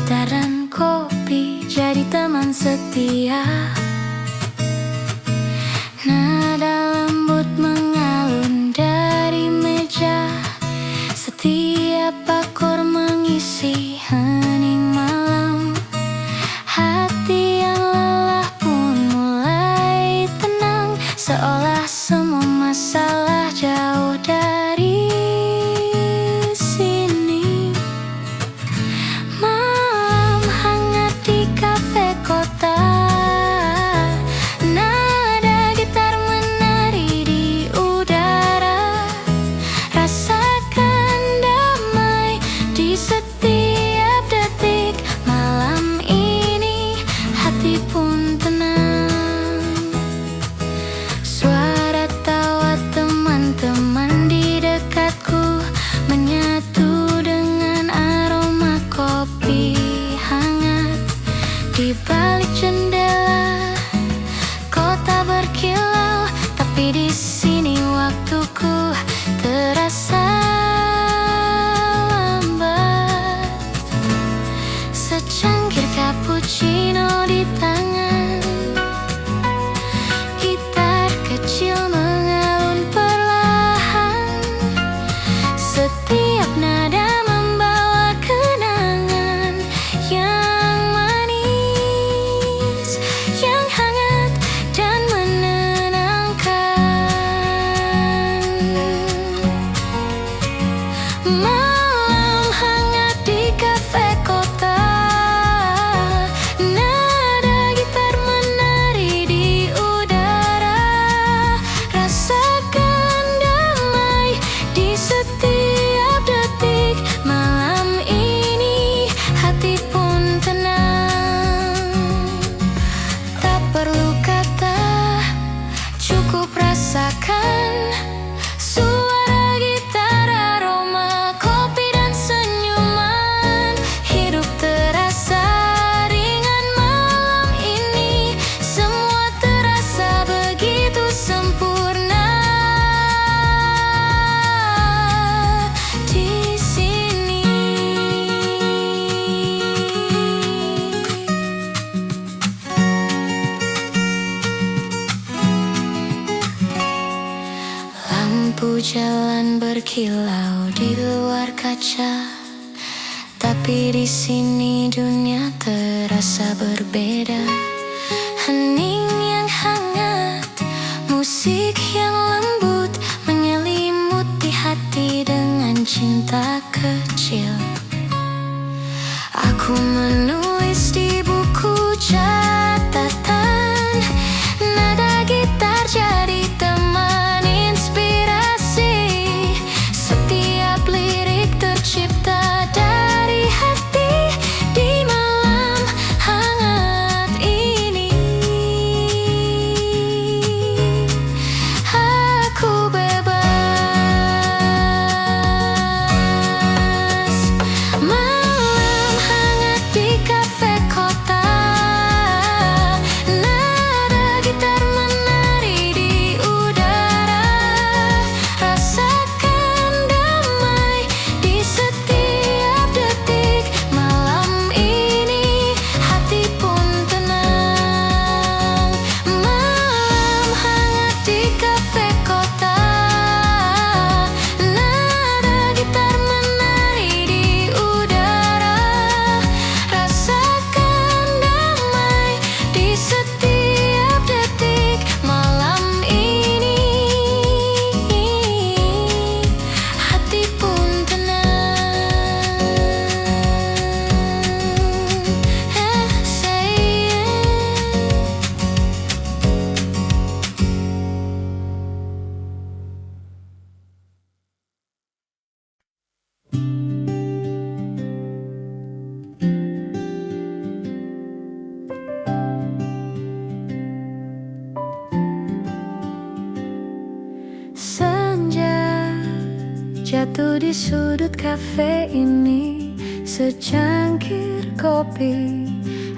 dan kopi jadi teman setia. Nada lembut mengalun dari meja, setiap akor mengisi hening malam. Hati yang lelah pun mulai tenang, seolah semua masalah jauh dari sini. Malam hangat di kafe kota, nada gitar menari di udara. Rasakan damai di setiap detik. Malam ini hati pun tenang. Suara tawa teman-teman di dekatku menyatu dengan aroma kopi hangat. Di balik jendela kota berkilau, tapi di sini waktuku terasa lambat. Secangkir cappuccino di tangan, gitar kecil mengalun perlahan. Setiap nada membawa kenangan yang manis, yang hangat dan menenangkan. Malam hangat di kafe kota, nada gitar menari di udara. Rasakan damai di setiap detik. Malam ini hati pun tenang. Tak perlu kata, cukup rasakan suara gitar, aroma kopi dan senyuman. Hidup terasa ringan malam ini, semua terasa begitu sempurna di sini. Lampu jalan berkilau di luar kaca, tapi di sini dunia terasa berbeda. Hening yang hangat, musik yang lembut menyelimuti hati dengan cinta kecil. Aku menulis di buku catatan, nada gitar jadi teman inspirasi. Setiap lirik tercipta dari hati di malam hangat ini. Aku bebas. Malam hangat di kafe kota, nada gitar menari di udara. Rasakan damai di setiap detik. Malam ini hati pun tenang. Malam hangat di kafe kota, nada gitar menari di udara. Rasakan damai di setiap detik. Malam ini hati pun tenang. Say senja jatuh di sudut kafe ini, secangkir kopi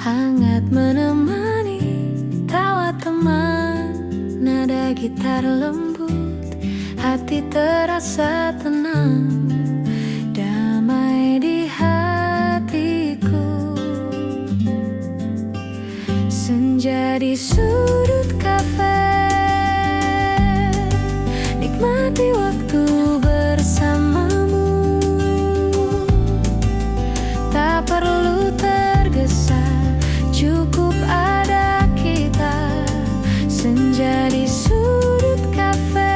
hangat menemani tawa teman. Nada gitar lembut, hati terasa tenang. Damai di hatiku. Senja di sudut kafe, nikmati waktu bersamamu. Tak perlu tergesa, cukup ada kita. Senja di sudut kafe,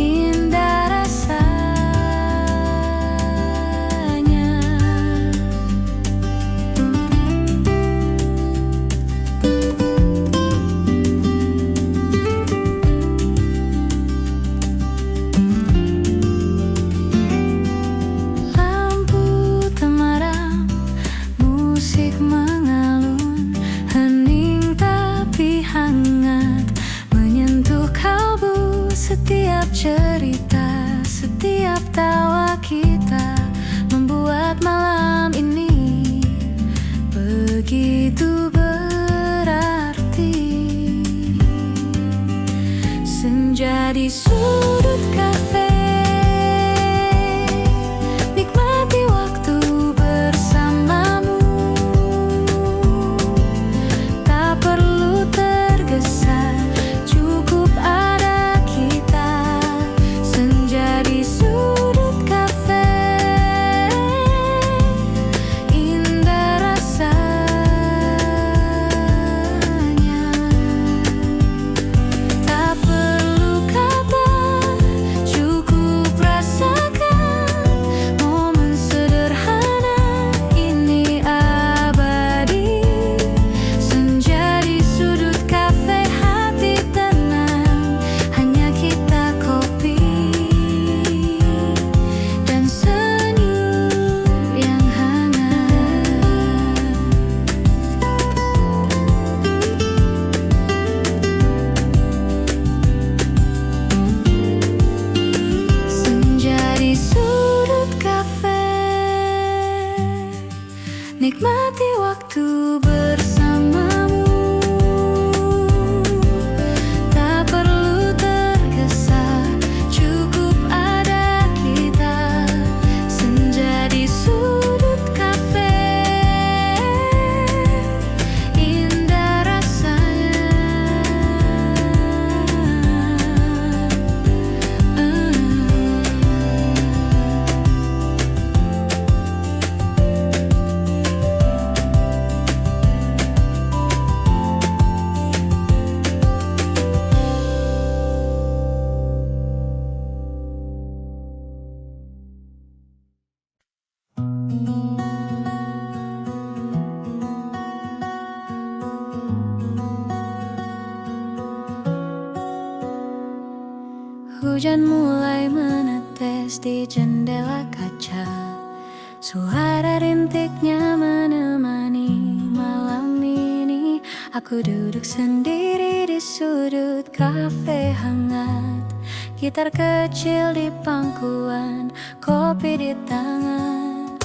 indah rasanya. Lampu temaram, musik mengalun, hening tapi hangat, menyentuh kalbu. Setiap cerita, setiap tawa kita membuat malam ini begitu berarti. Senja di sudut kafe, nikmati waktu bersamamu. Tak perlu tergesa, cukup ada kita. Senja di sudut kafe, indah rasanya. Tak perlu kata, cukup rasakan momen sederhana ini abadi. Senja di sudut kafe, hati tenang, hanya kita, kopi dan senyum yang hangat. Senja di sudut kafe, nikmati waktu bersamamu. Tak perlu tergesa, cukup ada kita. Senja di sudut kafe, indah rasanya. Hujan mulai menetes di jendela kaca. Suara rintiknya menemani malam ini. Aku duduk sendiri di sudut kafe hangat. Gitar kecil di pangkuan, kopi di tangan.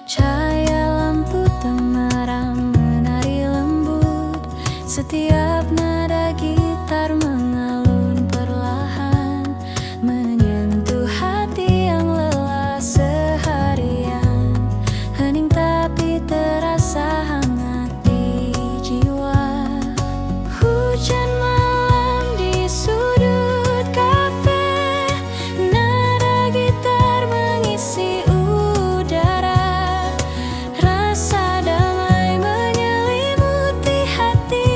Cahaya lampu temaram menari lembut. Setiap nada gitar mengalun perlahan, menyentuh hati yang lelah seharian. Hening tapi terasa hangat di jiwa. Hujan malam di sudut kafe, nada gitar mengisi udara. Rasa damai menyelimuti hati,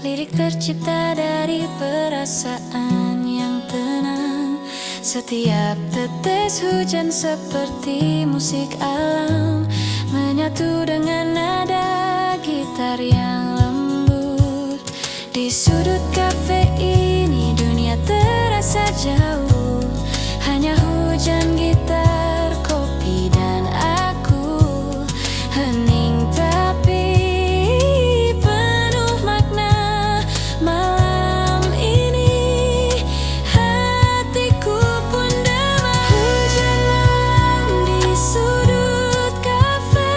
Lirik tercipta dari perasaan yang tenang. Setiap tetes hujan seperti musik alam, menyatu dengan nada gitar yang lembut. Di sudut kafe ini dunia terasa jauh, hanya hujan, gitar, kopi, dan aku. Hening tapi penuh makna. Malam ini hatiku pun damai. Hujan malam di sudut kafe,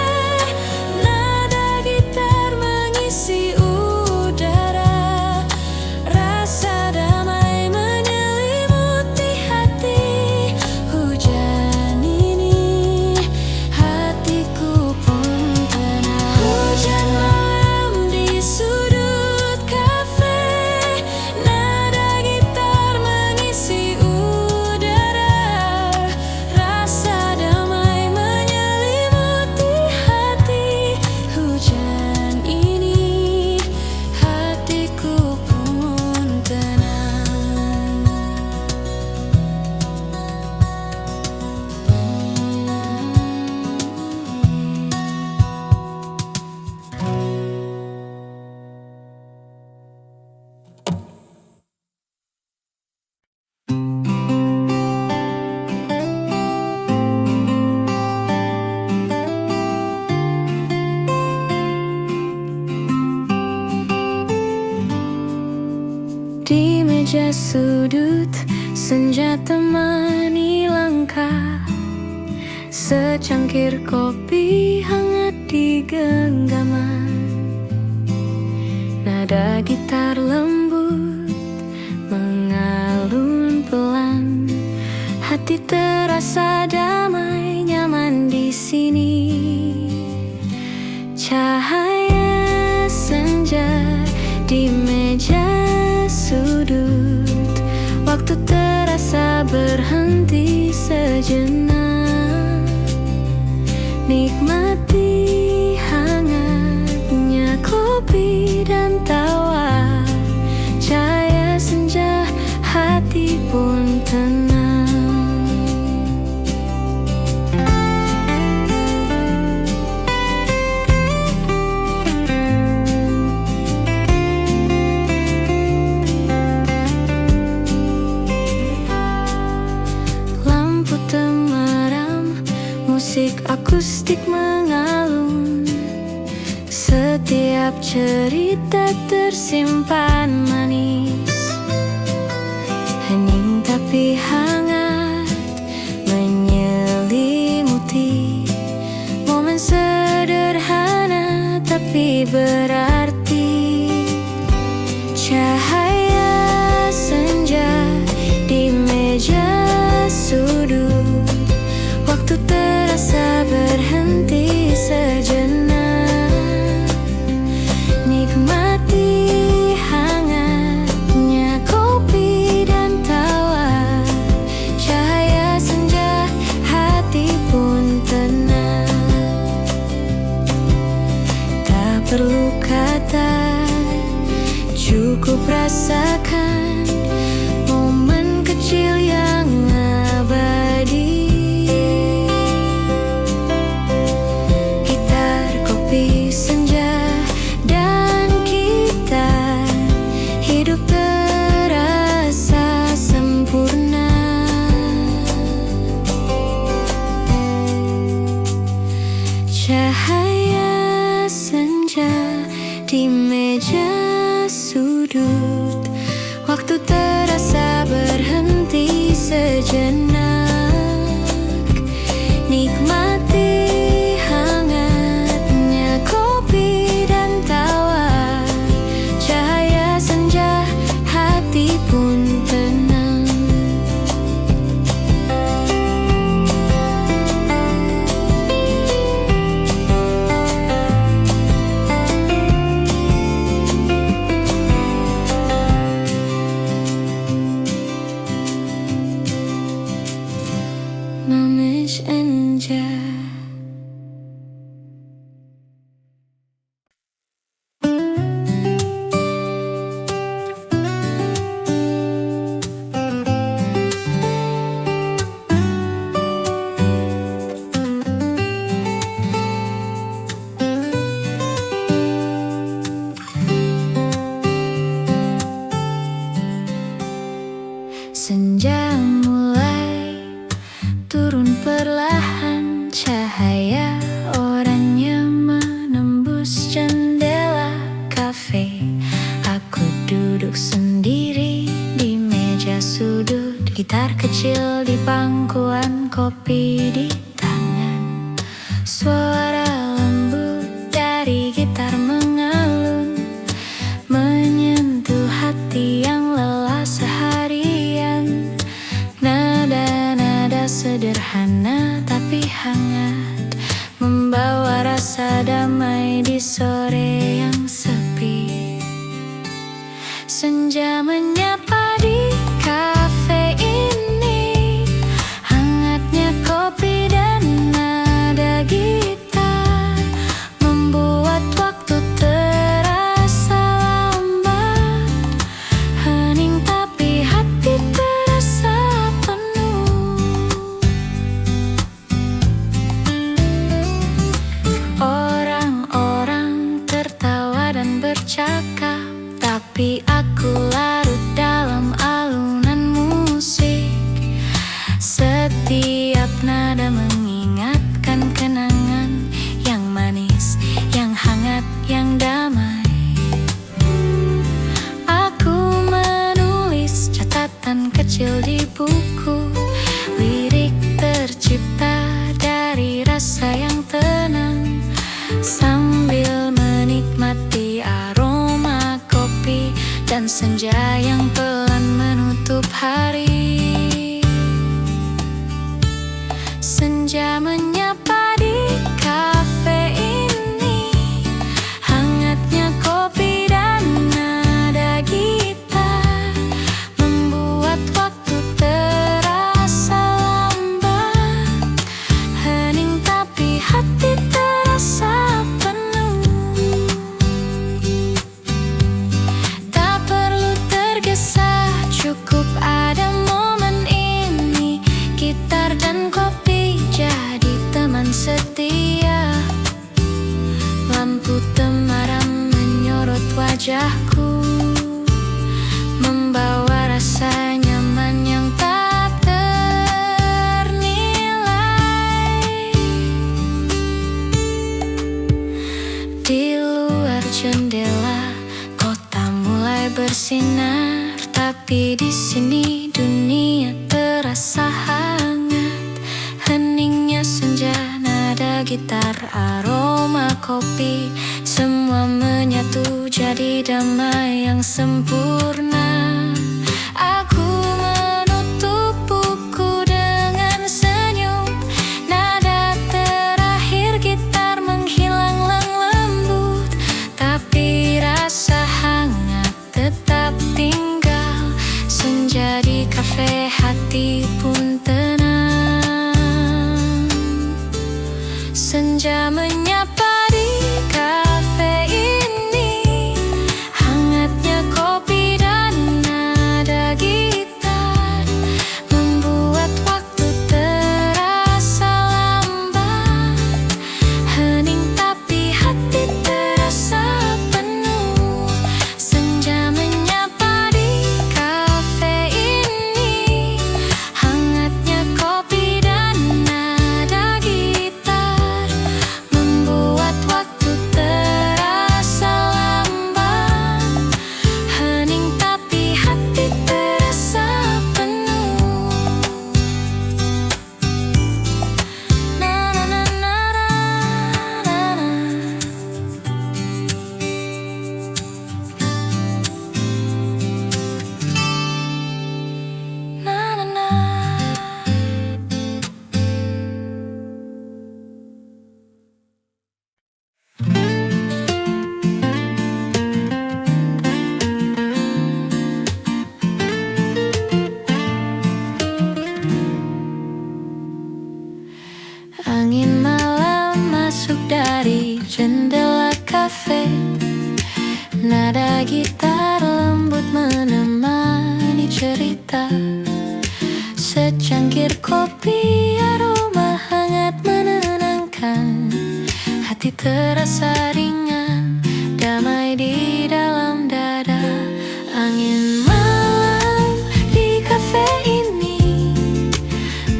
nada gitar mengisi udara. Rasa damai menyelimuti hati. Hujan ini hatiku pun tenang. Hujan malam di sudut kafe, nada gitar mengisi udara. Rasa damai menyelimuti hati. Hujan ini hatiku pun tenang. Di meja sudut, senja temani langkah. Secangkir kopi hangat di genggaman. Nada gitar lembut mengalun pelan. Hati terasa damai, nyaman di sini. Cahaya senja di meja sudut, waktu terasa berhenti sejenak. Nikmati hangatnya kopi dan tawa. Cahaya senja, hati pun tenang. Lampu temaram, musik akustik mengalun. Setiap cerita tersimpan manis. Hening tapi hangat menyelimuti. Momen sederhana tapi berarti. Cahaya senja di meja sudut, waktu terasa berhenti sejenak. Nikmati hangatnya kopi dan tawa. Cahaya senja, hati pun tenang. Tak perlu kata, cukup rasakan momen kecil yang abadi. Gitar, kopi, senja, dan kita. Hidup terasa sempurna. Cahaya senja di meja sudut, waktu terasa berhenti sejenak. Nikmati hangatnya kopi dan tawa. Cahaya senja, hati pun tenang. Mamesh Enja. gitar kecil di pangkuan, kopi di tangan. Suara lembut dari gitar mengalun, menyentuh hati yang lelah seharian. Nada-nada sederhana tapi hangat, membawa rasa damai di sore yang sepi. Senja menyapa di kafe ini, hangatnya kopi dan nada gitar membuat waktu terasa lambat. Hening tapi hati terasa penuh. Orang-orang tertawa dan bercakap, tapi aku larut dalam alunan musik. Setiap nada mengingatkan kenangan yang manis, yang hangat, yang damai. Aku menulis catatan kecil di buku, lirik tercipta dari rasa yang tenang, sambil menikmati aroma kopi dan senja yang pelan menutup hari. Senja menyapa di kafe ini, hangatnya kopi dan nada gitar membuat waktu terasa lambat. Hening tapi hati terasa penuh. Tak perlu tergesa, cukup ada momen ini. Gitar dan kopi jadi teman setia. Lampu temaram menyorot wajahku, membawa rasa nyaman yang tak ternilai. Di luar jendela, kota mulai bersinar, tapi di sini dunia terasa hangat. Heningnya senja, nada gitar, aroma kopi, semua menyatu jadi damai yang sempurna. Aku menutup buku dengan senyum, nada terakhir gitar menghilang lembut, tapi rasa hangat tetap tinggal. Senja di kafe, hati pun tenang. Senja menyapa di kafe ini, hangatnya kopi dan nada gitar membuat waktu terasa lambat. Hening tapi hati terasa penuh. Senja menyapa di kafe ini, hangatnya kopi dan nada gitar membuat waktu terasa lambat. Hening tapi hati terasa penuh. Na na na na na na na. Na na na. Angin malam masuk dari jendela kafe, nada gitar lembut menemani cerita. Secangkir kopi, aroma hangat menenangkan. Hati terasa ringan, damai di dalam dada. Angin malam di kafe ini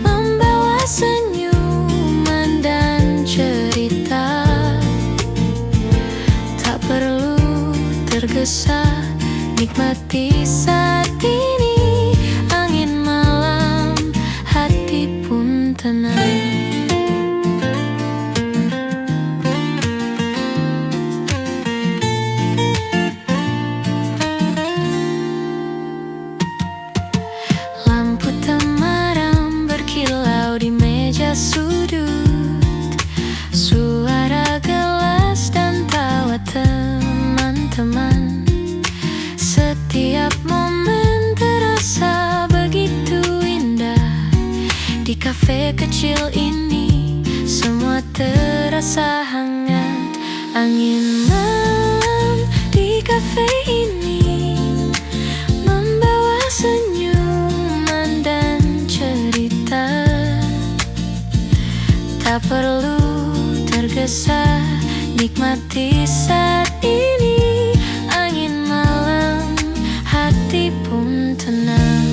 membawa senyuman dan cerita. Tak perlu tergesa, nikmati saat ini. Angin malam kecil ini semua terasa hangat. Angin malam di kafe ini membawa senyuman dan cerita. Tak perlu tergesa, nikmati saat ini. Angin malam, hati pun tenang.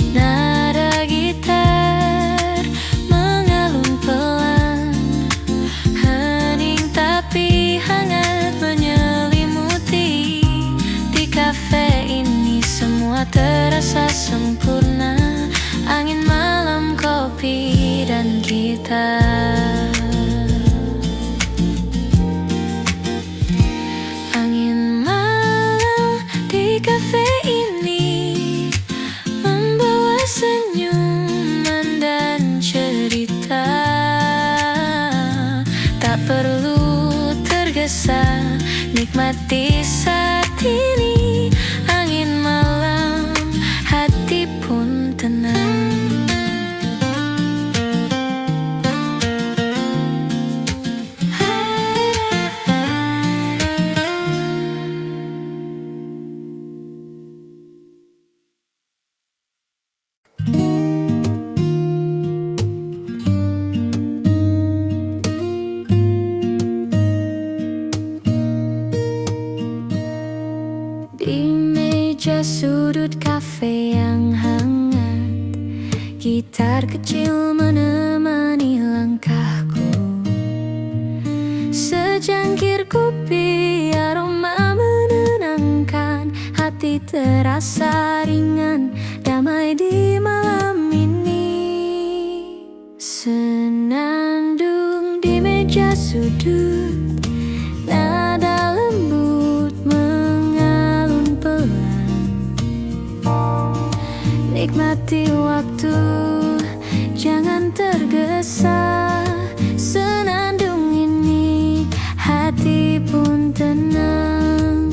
Nada gitar mengalun pelan, hening tapi hangat menyelimuti. Di kafe ini semua terasa sempurna. Angin malam, kopi dan gitar. Angin malam di kafe ini membawa senyuman dan cerita. Tak perlu tergesa, nikmati saat ini. Angin malam, hati pun tenang. Di meja sudut kafe yang hangat, gitar kecil menemani langkahku. Secangkir kopi, aroma menenangkan. Hati terasa ringan, damai di malam ini. Senandung di meja sudut, nada lembut mengalun pelan. Nikmati waktu, jangan tergesa. Senandung ini, hati pun tenang.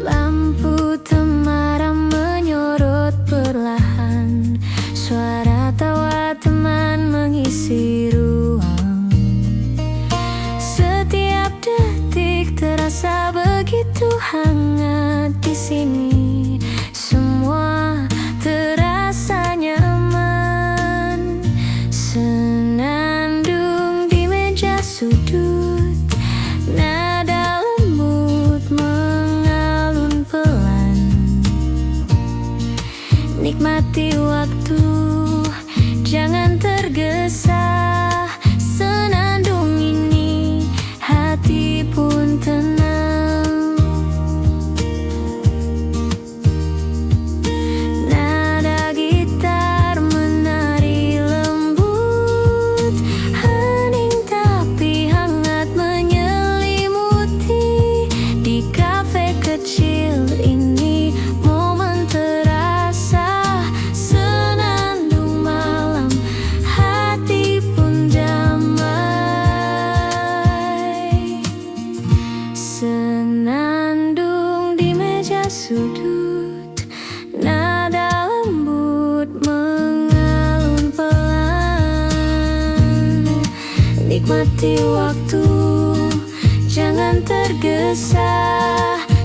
Lampu temaram menyorot perlahan. Suara tawa teman mengisi ruang. Setiap detik terasa begitu hangat di sini. Semua terasa nyaman. Senandung di meja sudut, nada lembut mengalun pelan. Nikmati waktu, jangan tergesa. Senandung ini, hati pun tenang. Nada gitar menari lembut, hening tapi hangat menyelimuti. Di kafe kecil ini momen terasa. Senandung malam, hati pun damai. Senandung di meja sudut, nada lembut mengalun pelan. Nikmati waktu, jangan tergesa.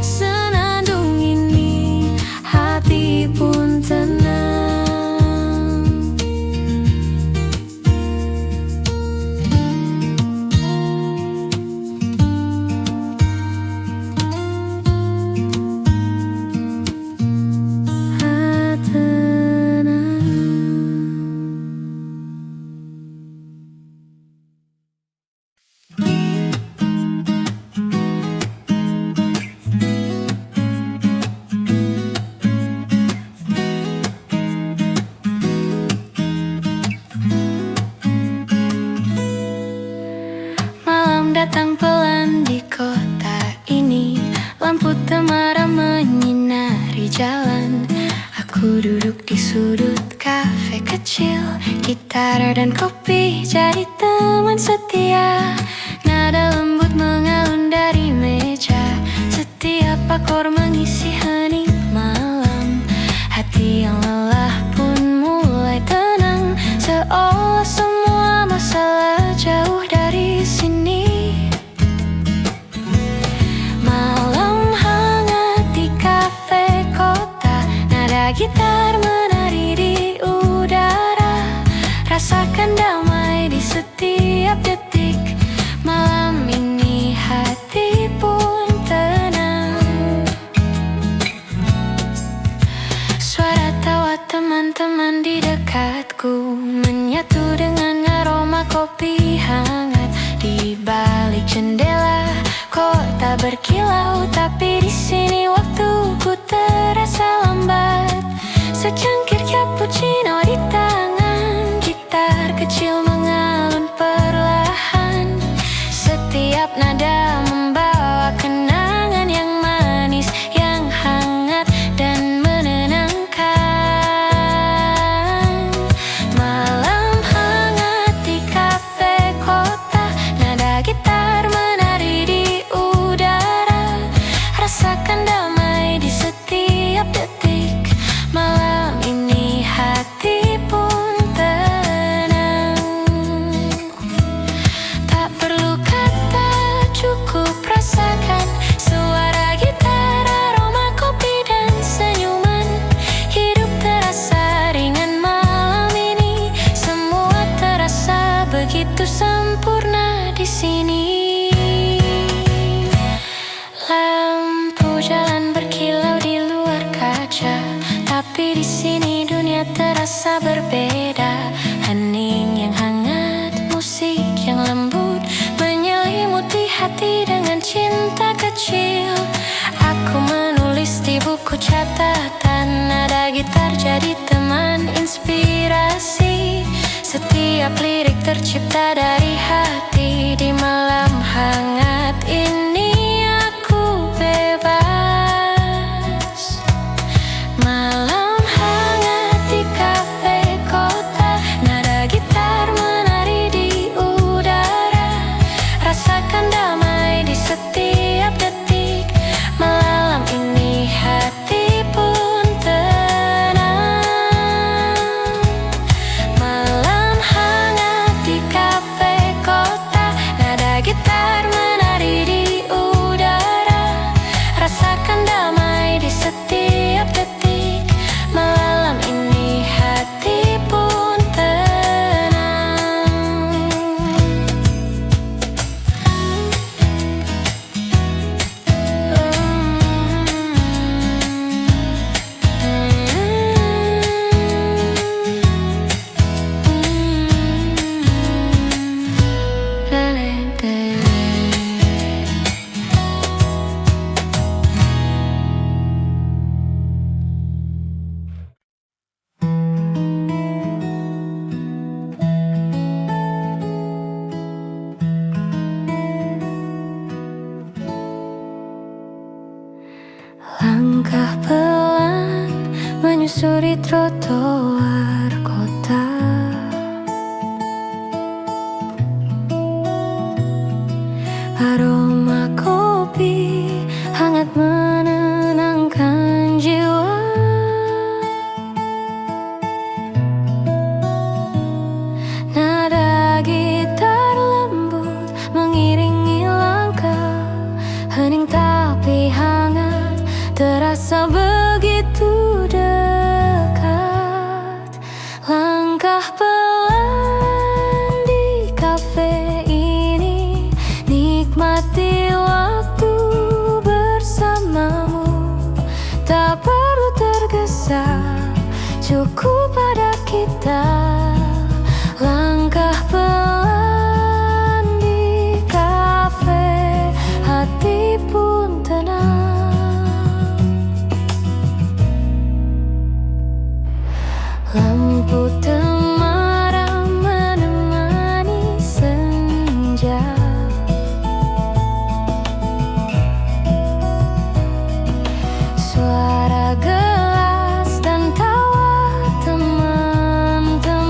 Senandung ini, hati pun tenang. Malam datang pelan di kota ini. Lampu temaram menyinari jalan. Aku duduk di sudut kafe kecil. Gitar dan kopi jadi teman setia. Nada lembut mengalun dari meja. Setiap akor mengisi hening malam. Hati yang lelah menyatu dengan aroma kopi hangat. Di balik jendela kota berkilau, tapi di sini waktuku terasa lambat. Secangkir cappuccino di tangan, gitar kecil mengalun perlahan. Setiap nada membawa kenangan yang manis, yang hangat dan menenangkan. Malam hangat di kafe kota, nada gitar menari di udara. Rasakan damai di setiap detik. Malam ini hati pun tenang. Tak perlu kata, cukup rasakan suara gitar, aroma kopi dan senyuman. Hidup terasa ringan malam ini, semua terasa begitu sempurna di sini. Lampu jalan berkilau di luar kaca, tapi di sini dunia terasa berbeda. Hening yang hangat, musik yang lembut, menyelimuti hati dengan cinta kecil. Aku menulis di buku catatan, nada gitar jadi teman inspirasi. Setiap lirik tercipta dari hati. Di malam hangat ini aku bebas. Malam hangat di kafe kota, nada gitar menari di udara. Rasakan damai di setiap detik. Malam ini hati pun tenang. Malam hangat di kafe kota, nada gitar menari di udara. Rasakan damai di setiap detik. Malam ini hati pun tenang. Langkah pelan menyusuri trotoar kota. Aroma kopi hangat menenangkan jiwa. Nada gitar lembut mengiringi langkah. Hening tapi hangat, terasa begitu dekat. Langkah pelan di kafe ini, nikmati waktu bersamamu. Tak perlu tergesa, cukup ada kita. Langkah pelan di kafe, hati pun tenang. Lampu temaram menemani senja. Suara gelas dan tawa teman-teman.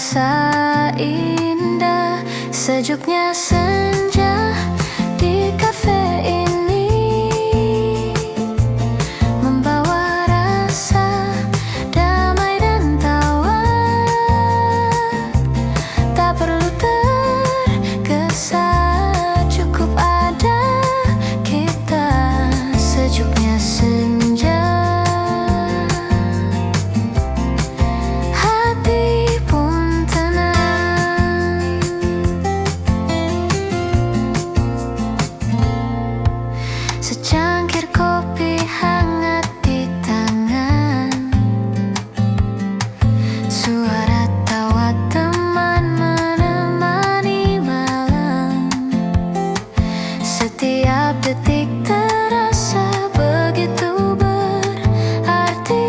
terasa indah. Sejuknya senja di kafe ini membawa rasa damai dan tawa. Tak perlu tergesa, cukup ada kita. Sejuknya senja, hati pun tenang. Secangkir kopi hangat di tangan, suara tawa teman menemani malam. Setiap detik terasa begitu berarti.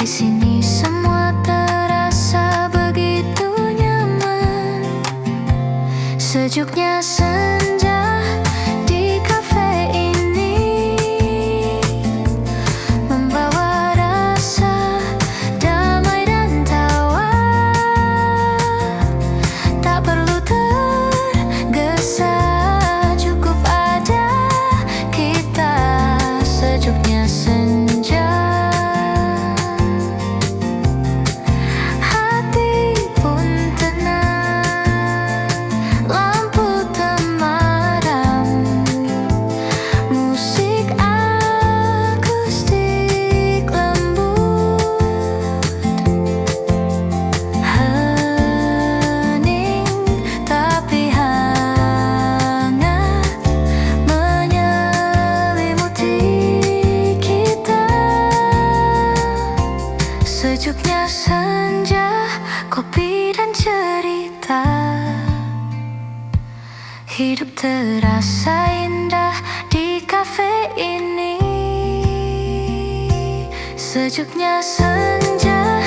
Di sini semua terasa begitu nyaman. Sejuknya senja di kafe ini membawa rasa damai dan tawa. Tak perlu tergesa, cukup ada kita. Sejuknya senja, hati pun tenang. Lampu temaram, musik akustik lembut. Hening tapi hangat menyelimuti kita. Sejuknya senja, kopi dan cerita. Hidup terasa indah di kafe ini. Sejuknya senja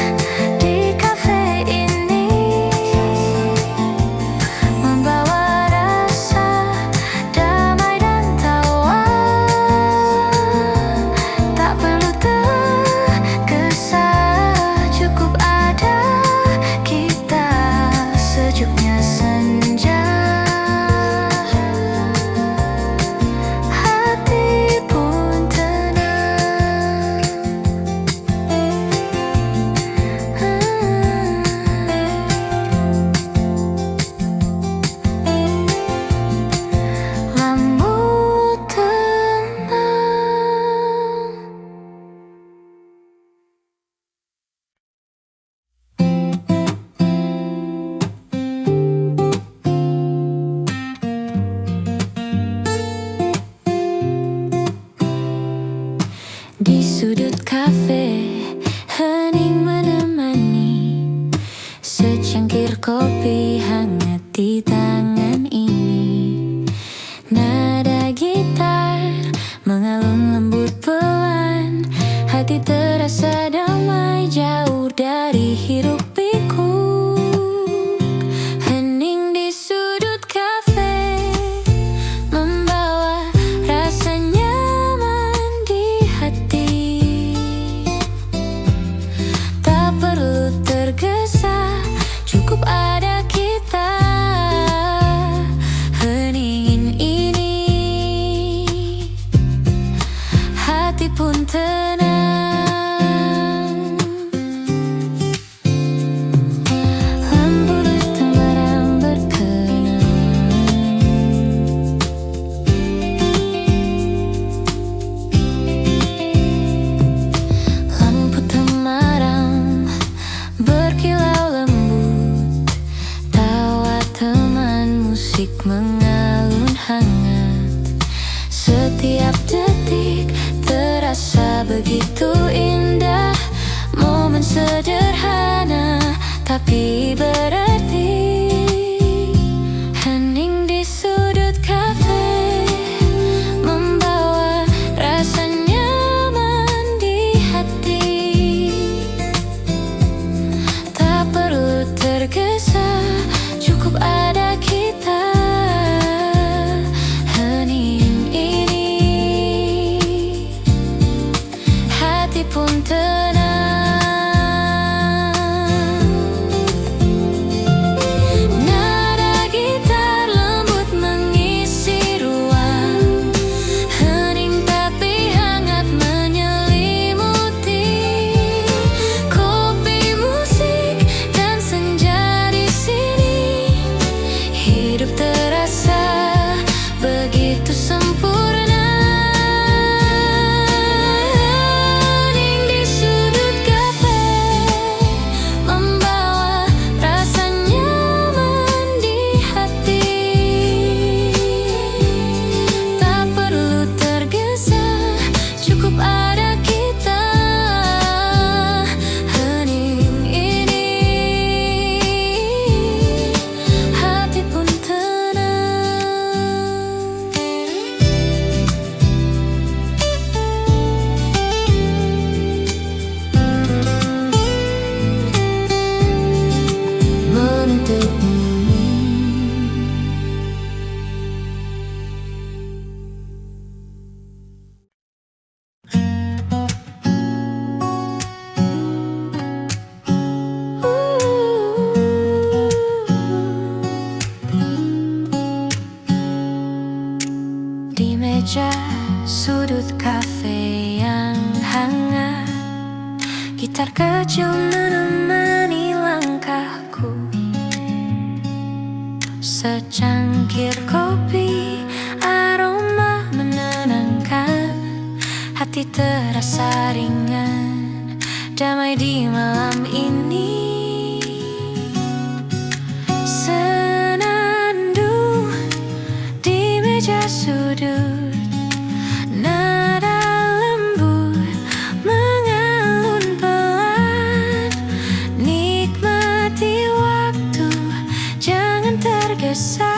di kafe ini membawa rasa damai dan tawa. Tak perlu tergesa, cukup ada kita. Sejuknya senja, hati pun tenang. Lampu tenang. Di sudut kafe, hening menemani. Secangkir kopi hangat di tangan ini. Nada gitar mengalun lembut pelan. Hati terasa damai jauh dari hiruk pikuk. Hening di sudut kafe membawa rasa nyaman di hati. Tak perlu tergesa, cukup ada kita. Heningin ini, hati pun tenang. Lampu temaram berkenang. Lampu temaram berkilau lembut. Tawa teman, musik mengalun hangat. Setiap detik terasa begitu indah. Momen sederhana tapi berarti. Hening di sudut kafe membawa rasa nyaman di hati. Tak perlu tergesa, cukup ada kita. Hening ini, hati pun tenang. sudut kafe yang hangat, gitar kecil menemani langkahku. Secangkir kopi, aroma menenangkan, hati terasa ringan, damai di malam ini. Senandung di meja sudut, nada lembut mengalun pelan. Nikmati waktu, jangan tergesa.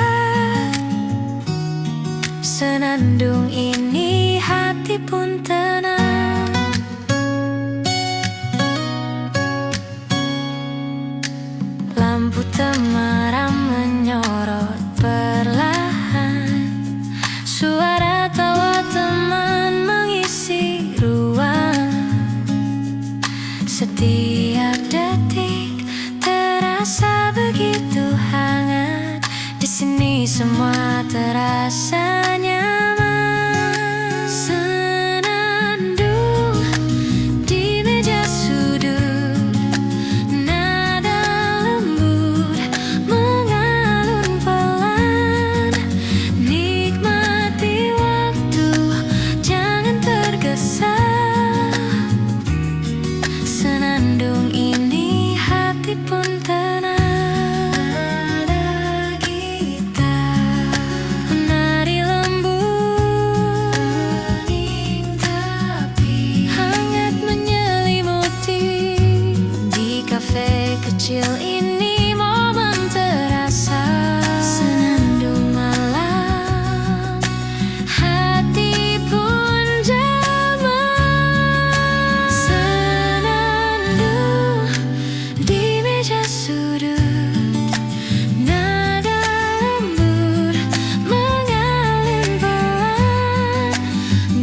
Senandung ini hati pun tenang. Lampu temaram menyorot perlahan, suara tawa teman mengisi ruang. Setiap detik terasa begitu hangat, di sini semua terasa nyaman. Senandung di meja sudut, nada lembut mengalun pelan. Nikmati waktu, jangan tergesa. Senandung ini hati pun tenang. Ada gitar menari lembut, tapi hangat menyelimuti. Di kafe kecil ini momen terasa. Senandung malam, hati pun damai. Senandung di meja sudut, nada lembut mengalun pelan.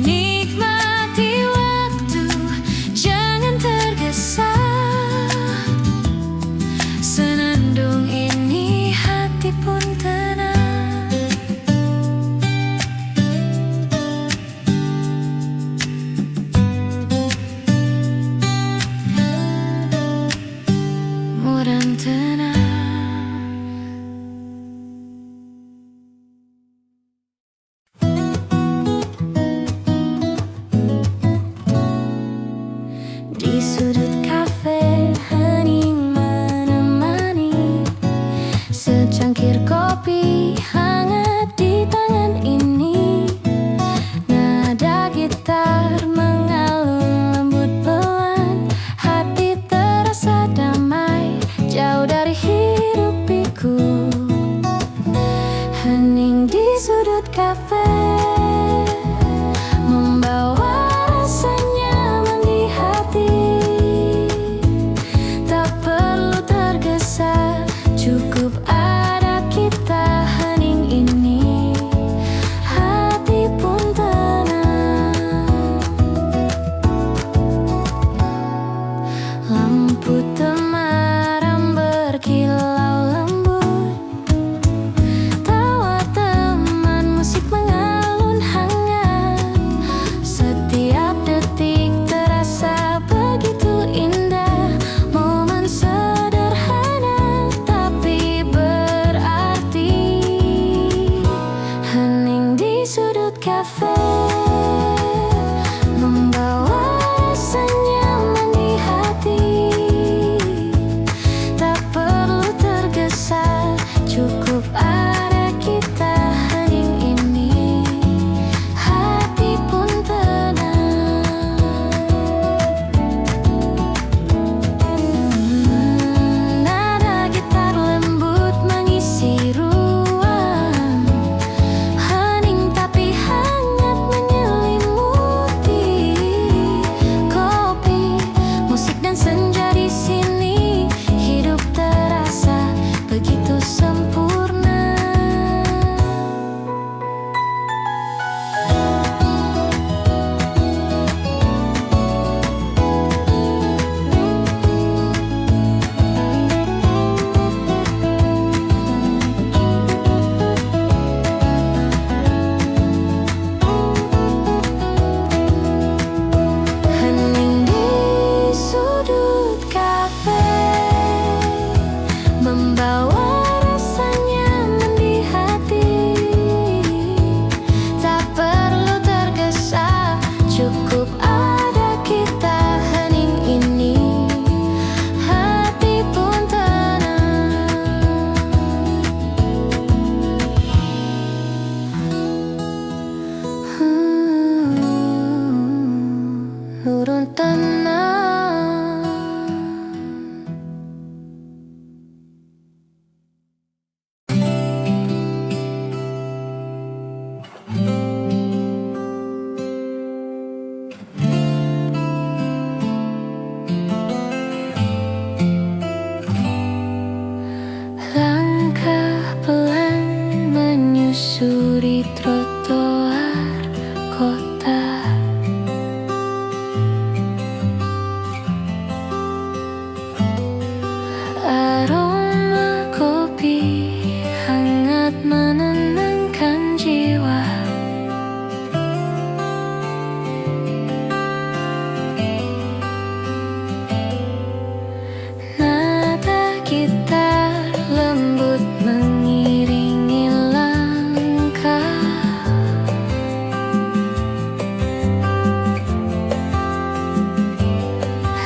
Nikmati waktu, jangan tergesa. Senandung ini hati pun tenang. Mudah tenang. Di sudut kafe hening menemani, secangkir kopi hangat di tangan ini. Nada gitar mengalun lembut pelan, hati terasa damai, jauh dari hiruk pikuk. Hening di sudut kafe membawa rasa nyaman di hati. Tak perlu tergesa, cukup ada kita. Hening ini hati pun tenang. Cukup ada kita hening ini, hati pun tenang. Nurun tenang. Menyusuri trotoar kota, aroma kopi hangat menenangkan jiwa. Nada gitar lembut mengiringi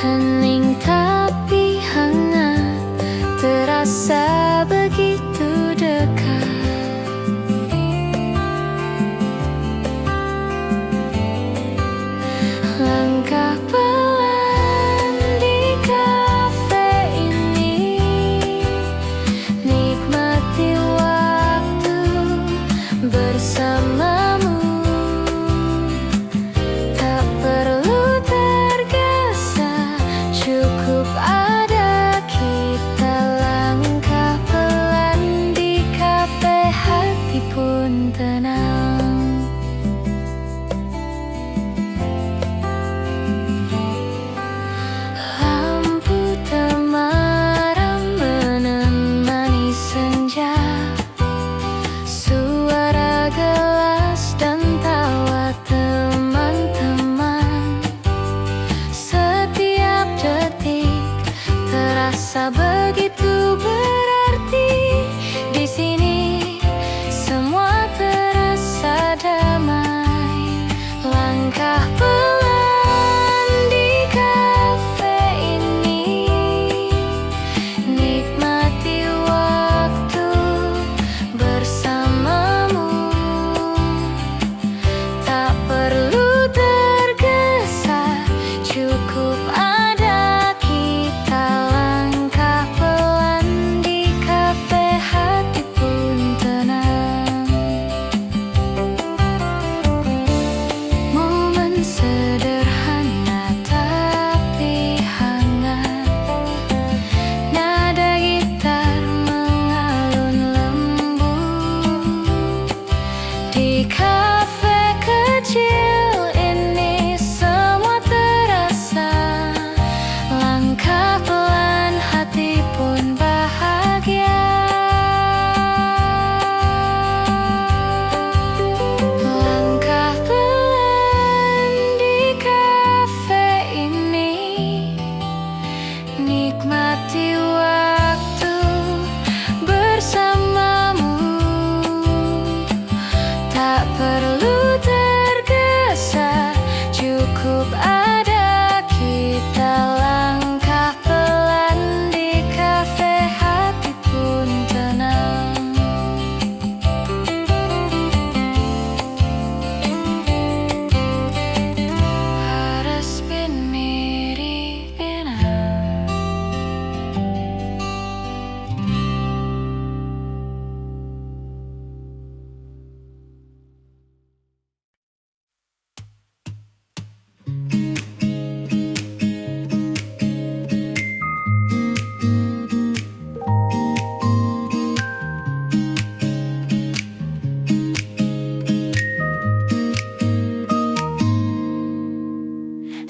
hening tapi hangat, terasa begitu dekat. Langkah pelan di kafe ini, nikmati waktu bersamamu. Tak perlu tergesa, cukup ada kita. Langkah pelan di kafe, hati pun tenang. Lampu temaram menemani senja, suara gelas dan tawa teman-teman. Setiap detik terasa begitu berarti. Di sini semua terasa damai. Langkah pelan di kafe ini, nikmati waktu bersamamu. Tak perlu tergesa, cukup ada kita. Langkah pelan di kafe, hati pun tenang. Momen sederhana tapi hangat, nada gitar mengalun lembut. Di kafe kecil ini semua terasa. Langkah pelan, hati pun bahagia. Langkah pelan di kafe ini, nikmati waktu bersamamu. Tak perlu tergesa, cukup ada kita. Langkah pelan di kafe, hati pun tenang. Harus bin mirip benar.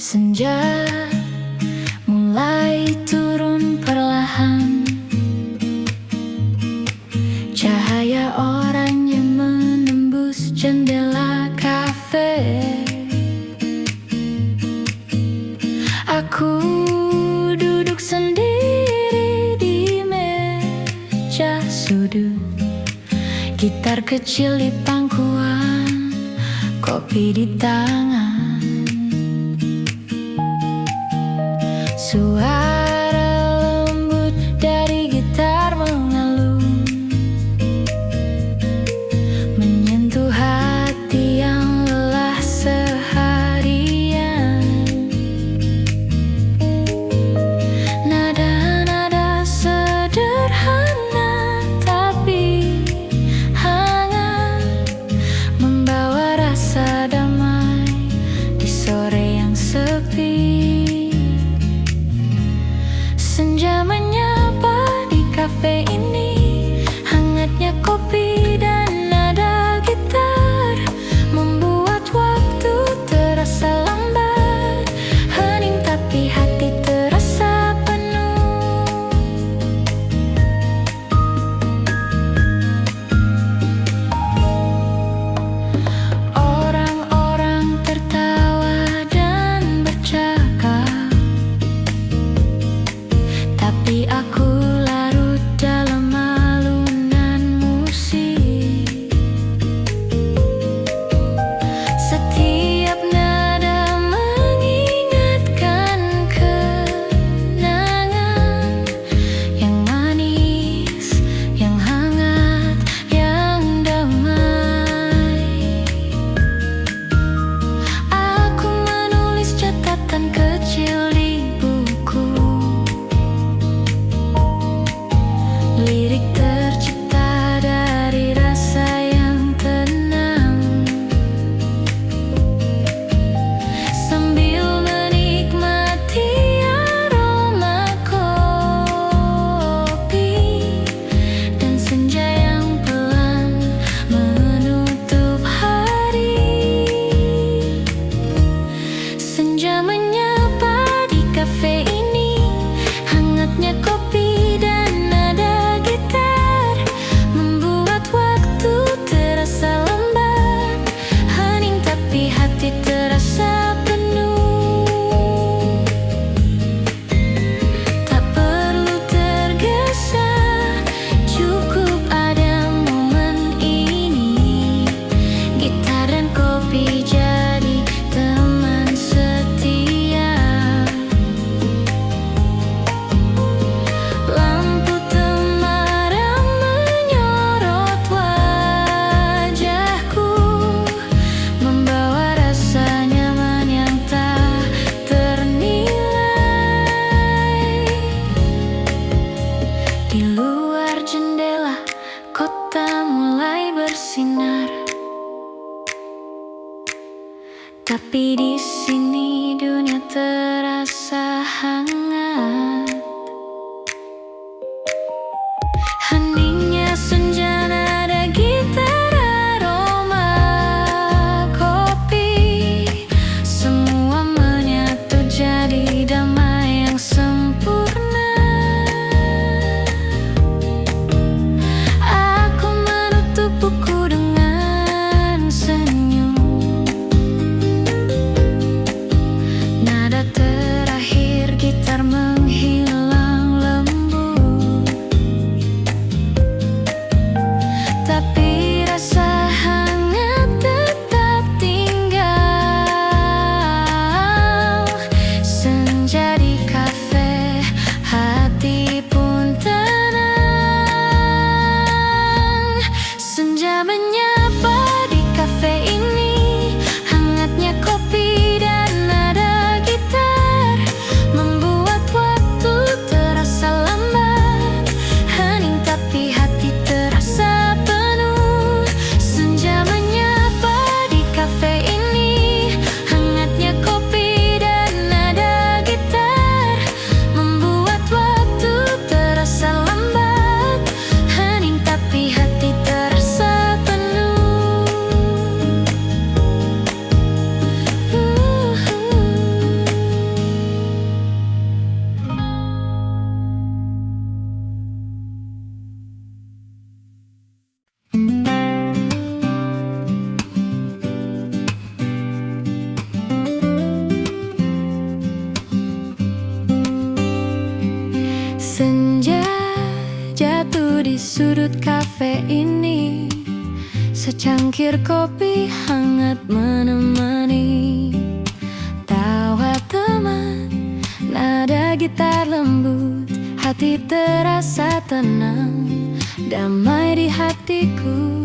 Senja mulai turun perlahan, cahaya oranye menembus jendela kafe. Aku duduk sendiri di meja sudut, gitar kecil di pangkuan, kopi di tangan. Suara lembut dari gitar mengalun, menyentuh hati yang lelah seharian. Nada-nada sederhana tapi hangat, membawa rasa damai di sore yang sepi. Senja menyapa di kafe ini, hangatnya kopi dan nada gitar membuat waktu terasa lambat, hening tapi hati terasa penuh. Orang-orang tertawa dan bercakap, tapi aku larut dalam alunan musik. Setiap nada mengingatkan kenangan yang manis, yang hangat, yang damai. Aku menulis catatan kecil di buku. Lirik tercipta dari rasa yang tenang, sambil menikmati aroma kopi dan senja yang pelan menutup hari. Senja menyapa di kafe ini, hangatnya kopi dan nada gitar membuat waktu terasa lambat, hening tapi hati terasa penuh. Tak perlu tergesa, cukup ada momen ini. Gitar dan kopi jadi teman setia. Lampu temaram menyorot wajahku, membawa rasa nyaman yang tak ternilai. Di luar jendela, kota mulai bersinar, tapi di sini dunia terasa hangat. Heningnya senja, nada gitar, aroma kopi, semua menyatu jadi damai yang sempurna. Aku menutup buku dengan senyum. Nada terakhir gitar menghilang lembut, tapi rasa hangat tetap tinggal. Senja di kafe, hati pun tenang. Senja menyapa di kafe ini, hangatnya kopi dan nada gitar membuat waktu terasa lambat, hening tapi hati terasa penuh. Senja menyapa di kafe ini, hangatnya kopi dan nada gitar membuat waktu terasa lambat, hening tapi hati terasa penuh. Senja jatuh di sudut kafe ini, secangkir kopi hangat menemani. Tawa teman, nada gitar gitar lembut, hati terasa tenang, damai di hatiku.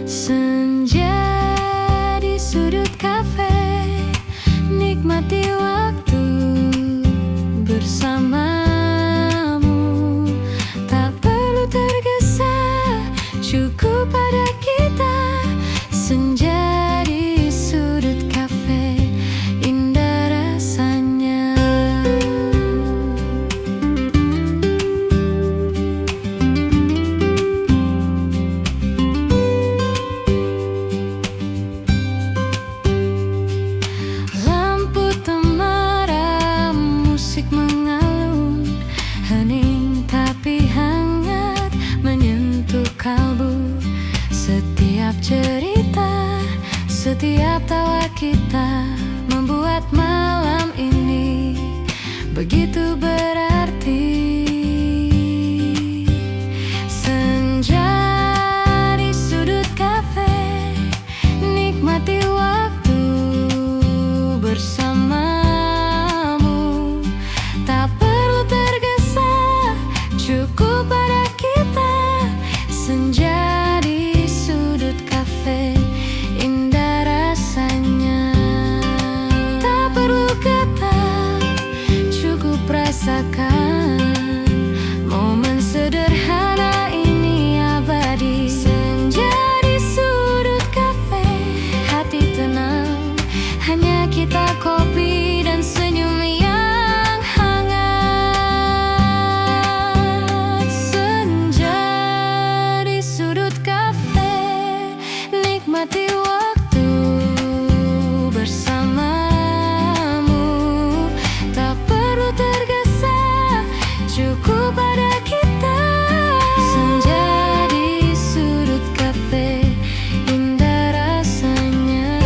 Senja di sudut kafe, nikmati waktu bersamamu. Tak perlu tergesa, cukup pada kita. Senja di sudut kafe, indah rasanya. Lampu temaram, musik mengalun, hening tapi hangat menyentuh kalbu. Setiap cerita, setiap tawa kita membuat malam ini begitu berarti. Senja di sudut kafe, nikmati waktu bersamamu. Tak perlu tergesa, cukup pada kita. Senja di sudut kafe, indah rasanya. Tak perlu kata, cukup rasakan. Momen sederhana ini abadi. Senja di sudut kafe, hati tenang, hanya kita, kopi dan senyum yang hangat. Senja di sudut kafe, nikmati waktu bersamamu. Tak perlu tergesa, cukup pada kita. Senja di sudut kafe, indah rasanya.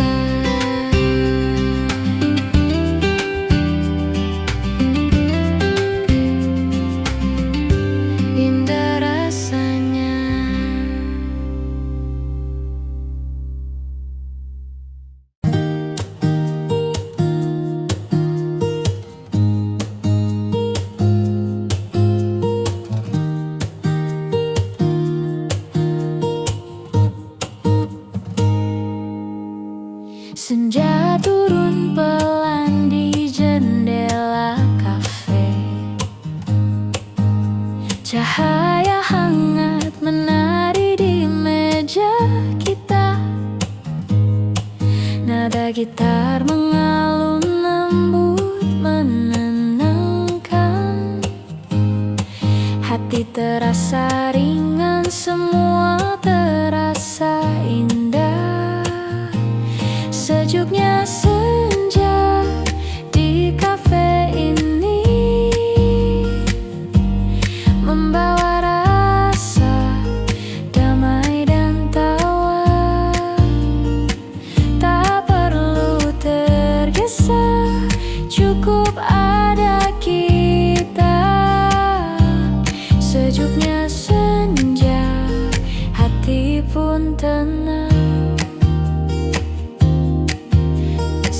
Indah rasanya. Senja turun pelan di jendela kafe, cahaya hangat menari di meja kita. Nada gitar mengalun lembut menenangkan. Hati terasa ringan, semua terasa indah. Sejuknya senja di kafe ini membawa rasa damai dan tawa. Tak perlu tergesa, cukup ada kita. Sejuknya senja, hati pun tenang.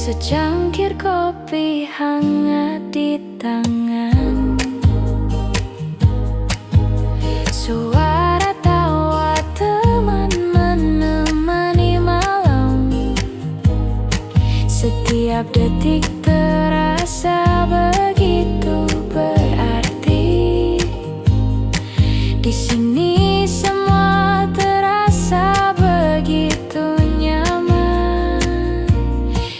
Secangkir kopi hangat di tangan, suara tawa teman menemani malam. Setiap detik terasa begitu berarti. Di sini semua terasa begitu nyaman.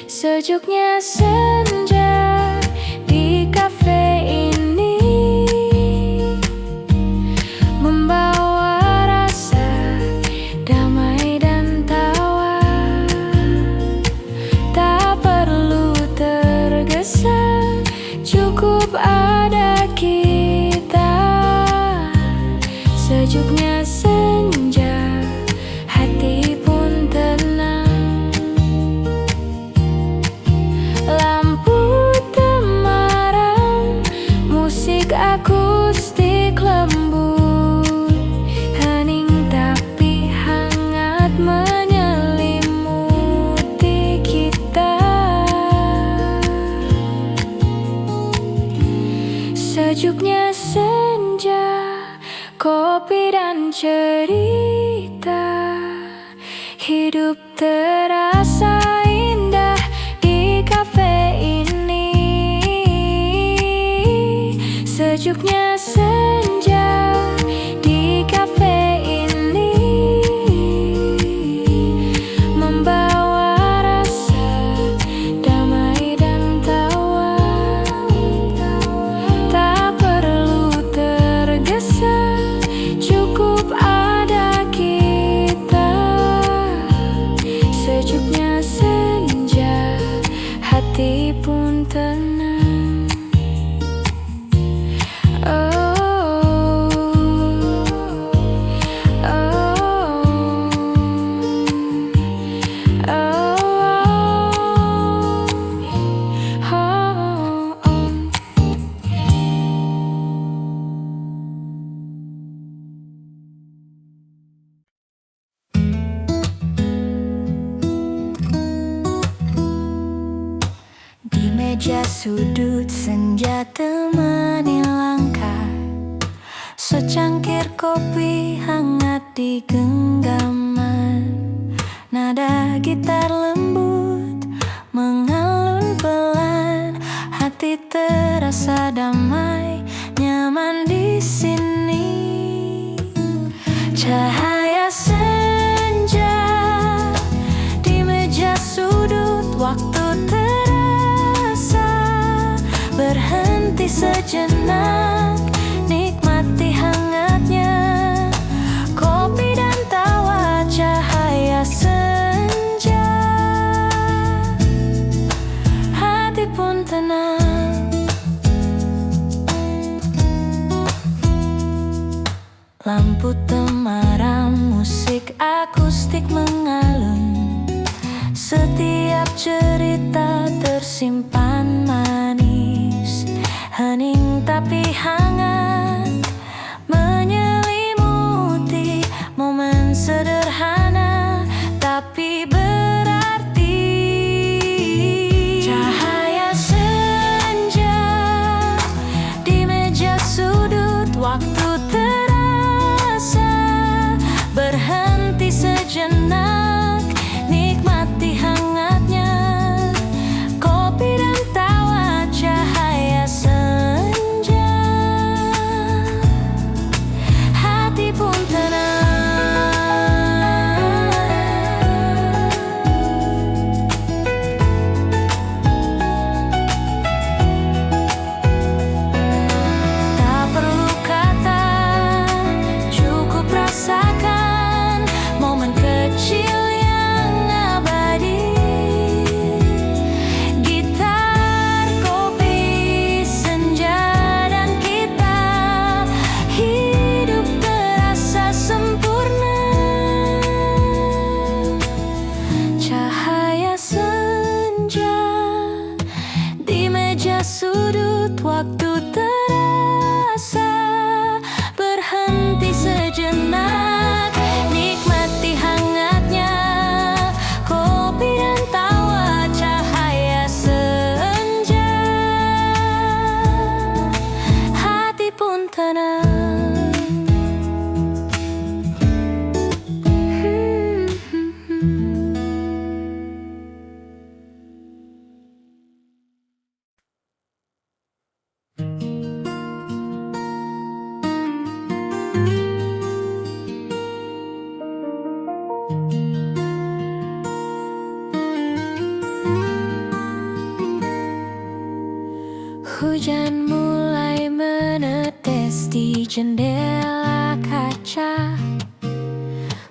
Sejuknya senja di kafe ini membawa rasa damai dan tawa. Tak perlu tergesa, cukup ada kita. Sejuknya senja, hati pun tenang. Lampu temaram, musik akustik lembut, hening tapi hangat menyelimuti kita. Sejuknya senja, kopi dan cerita. Hidup terasa indah di kafe ini. Sejuknya senja di kafe ini membawa rasa damai dan tawa. Tak perlu tergesa, cukup ada kita. Sejuknya senja, hati pun tenang. Di meja sudut senja temani langkah, secangkir kopi hangat di genggaman. Nada gitar lembut mengalun pelan, hati terasa damai, nyaman di sini. Cahaya senja di meja sudut, waktu berhenti sejenak, nikmati hangatnya kopi dan tawa cahaya senja. Hati pun tenang. Lampu temaram, musik akustik mengalun. Setiap cerita tersimpan manis, hening tapi hangat, menyelimuti momen sederhana tapi berarti. Cahaya senja di meja sudut, waktu terasa berhenti sejenak, nikmati hangatnya kopi dan tawa cahaya senja. Hati pun tenang. Tak perlu kata, cukup rasakan momen kecil yang abadi. Gitar, kopi, senja, dan kita, hidup terasa sempurna. Cahaya senja di meja sudut, waktu terasa berhenti sejenak, nikmati hangatnya kopi dan tawa cahaya senja. Hati pun tenang. Hujan mulai menetes di jendela kaca.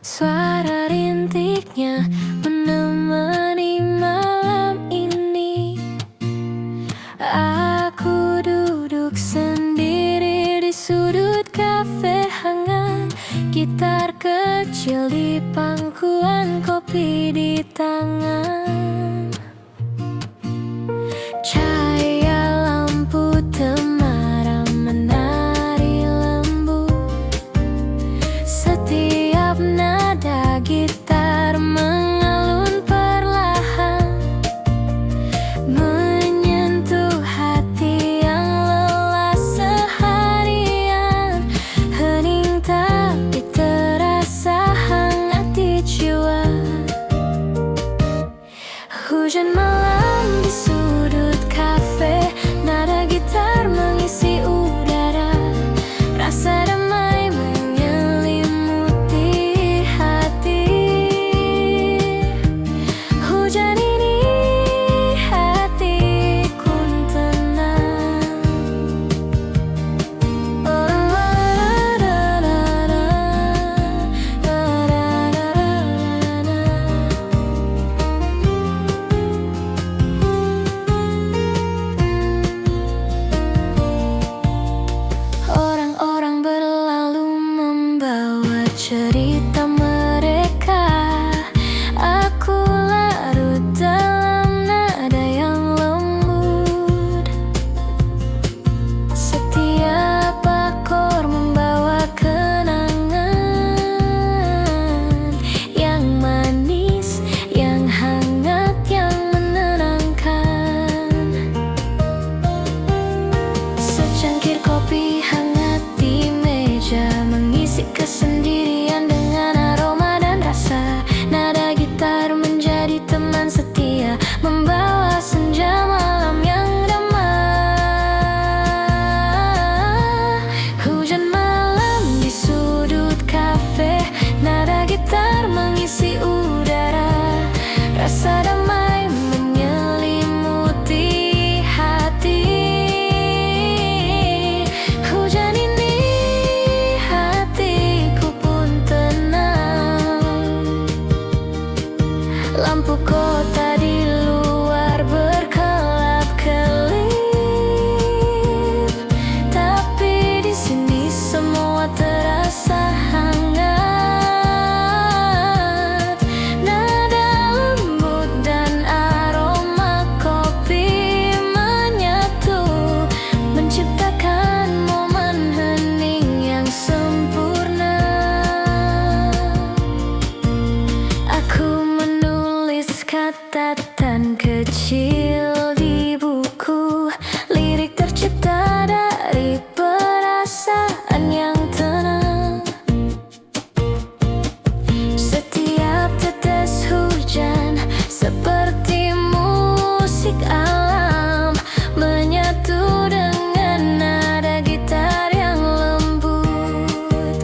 Suara rintiknya menemani malam ini. Aku duduk sendiri di sudut kafe hangat, gitar kecil di pangkuan, kopi di tangan. Cahaya lampu temaram menari lembut. Rasa damai menyelimuti hati. Hujan ini hatiku tenang. Orang-orang berlalu membawa cerita mereka. Aku larut dalam nada yang lembut. Setiap akor membawa kenangan yang manis, yang hangat, yang menenangkan. Secangkir kopi hangat di meja mengisi kesendirian dengan aroma dan rasa. Nada gitar menjadi teman setia, membawa senja malam yang damai. Hujan malam di sudut kafe, nada gitar mengisi udara. Rasa damai menyelimuti hati. Hujan ini hatiku pun tenang. Lampu kota di luar berkelap-kelip, tapi di sini semua terasa hangat. Nada lembut dan aroma kopi menyatu, menciptakan momen hening yang sempurna. Aku menulis catatan kecil di buku, lirik tercipta dari perasaan yang tenang. Setiap tetes hujan seperti musik alam, menyatu dengan nada gitar yang lembut.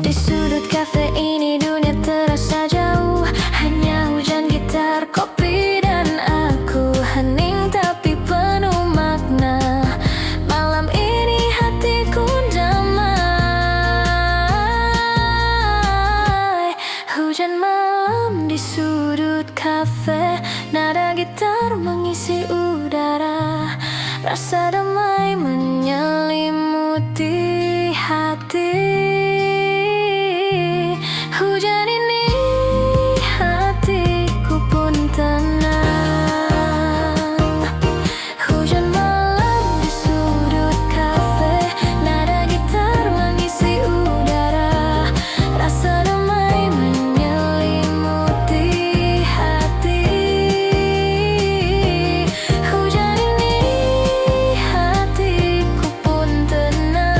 Di sudut kafe ini dunia terasa jauh, hanya hujan, gitar, kopi, dan aku. Hening tapi penuh makna. Malam ini hatiku damai. Hujan malam di sudut kafe, nada gitar mengisi udara. Rasa damai menyelimuti hati. Hujan ini hatiku pun tenang. Hujan malam di sudut kafe, nada gitar mengisi udara. Rasa damai menyelimuti hati. Hujan ini hatiku pun tenang.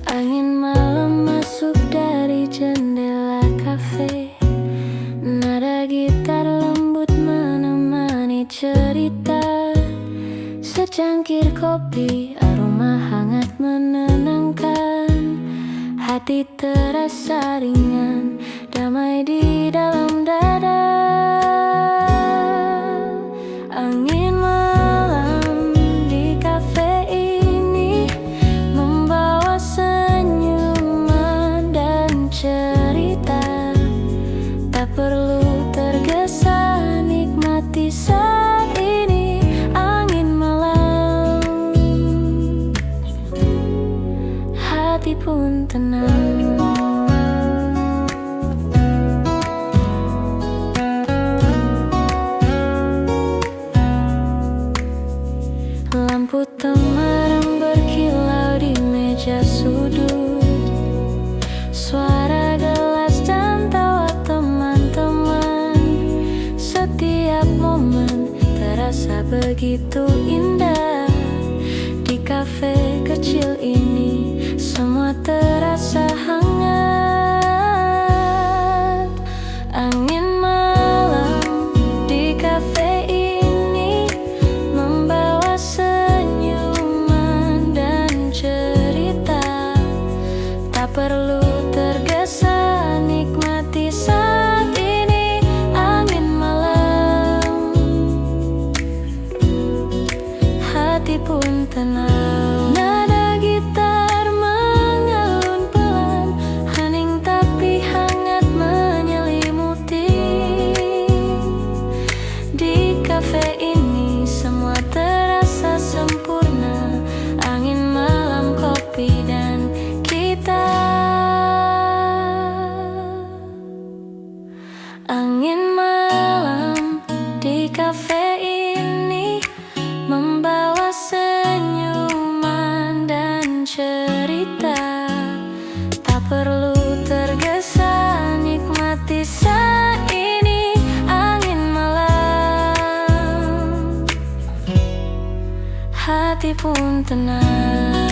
Angin malam masuk dari jendela kafe, nada gitar lembut menemani cerita. Secangkir kopi, aroma hangat menenangkan. Hati terasa ringan, damai di dalam dada. Angin malam di kafe ini membawa senyuman dan cerita. Tak perlu tergesa, nikmati saat ini. Angin malam, hati pun tenang. begitu indah. Di kafe kecil ini semua terasa hangat. Angin malam di kafe ini membawa senyuman dan cerita. Tak perlu tergesa, nikmati saat ini. Angin malam, hati pun tenang. Nada gitar mengalun pelan, hening tapi hangat menyelimuti. Di kafe ini semua terasa sempurna. Angin malam, kopi dan kita. Angin malam di kafe ini membawa senyuman dan cerita. Tak perlu tergesa, nikmati saat ini. Angin malam, hati pun tenang.